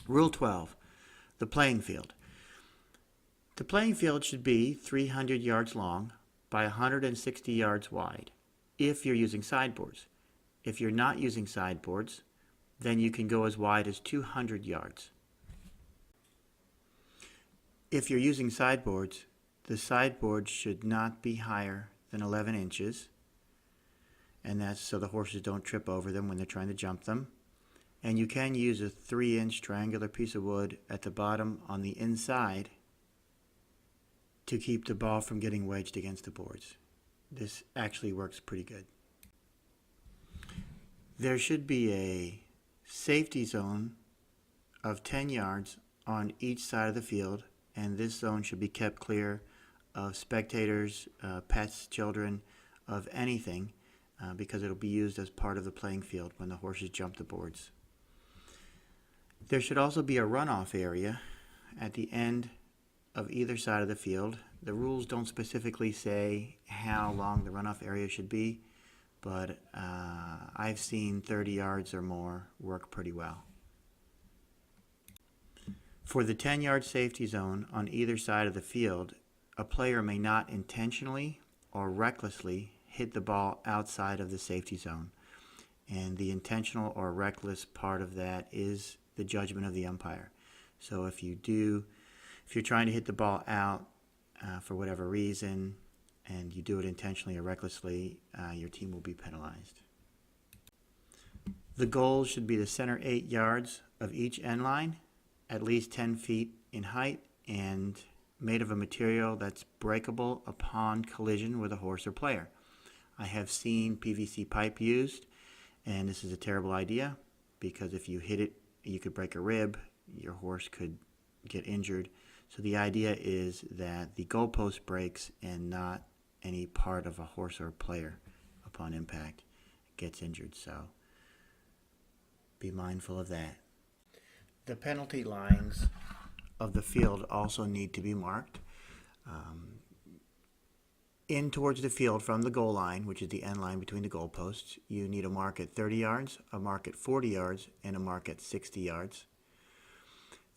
Rule 12, the playing field. The playing field should be 300 yards long by 160 yards wide if you're using sideboards. If you're not using sideboards, then you can go as wide as 200 yards. If you're using sideboards, the sideboards should not be higher than 11 inches, and that's so the horses don't trip over them when they're trying to jump them. And you can use a 3-inch triangular piece of wood at the bottom on the inside to keep the ball from getting wedged against the boards. This actually works pretty good. There should be a safety zone of 10 yards on each side of the field, and this zone should be kept clear of spectators, pets, children, of anything, because it'll be used as part of the playing field when the horses jump the boards. There should also be a runoff area at the end of either side of the field. The rules don't specifically say how long the runoff area should be, but I've seen 30 yards or more work pretty well. For the 10-yard safety zone on either side of the field, a player may not intentionally or recklessly hit the ball outside of the safety zone. And the intentional or reckless part of that is the judgment of the umpire. So if you're trying to hit the ball out for whatever reason, and you do it intentionally or recklessly, your team will be penalized. The goal should be the center 8 yards of each end line, at least 10 feet in height, and made of a material that's breakable upon collision with a horse or player. I have seen PVC pipe used, and this is a terrible idea because if you hit it, you could break a rib, your horse could get injured. So the idea is that the goalpost breaks and not any part of a horse or player upon impact gets injured. So be mindful of that. The penalty lines of the field also need to be marked. In towards the field from the goal line, which is the end line between the goalposts, you need a mark at 30 yards, a mark at 40 yards, and a mark at 60 yards.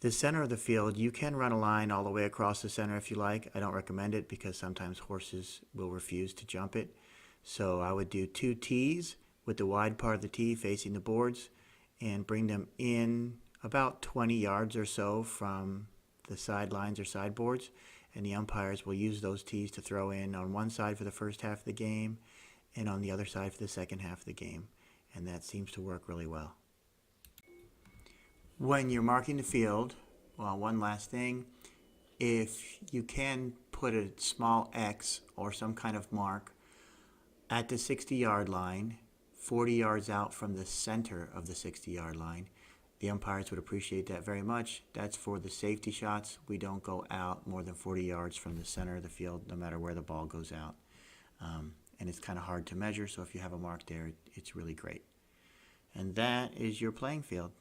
The center of the field, you can run a line all the way across the center if you like. I don't recommend it because sometimes horses will refuse to jump it. So I would do 2 tees with the wide part of the tee facing the boards and bring them in about 20 yards or so from the sidelines or sideboards. And the umpires will use those tees to throw in on one side for the first half of the game and on the other side for the second half of the game. And that seems to work really well. When you're marking the field, well, one last thing, if you can put a small X or some kind of mark at the 60-yard line, 40 yards out from the center of the 60-yard line, the umpires would appreciate that very much. That's for the safety shots. We don't go out more than 40 yards from the center of the field, no matter where the ball goes out. And it's kind of hard to measure, so if you have a mark there, it's really great. And that is your playing field.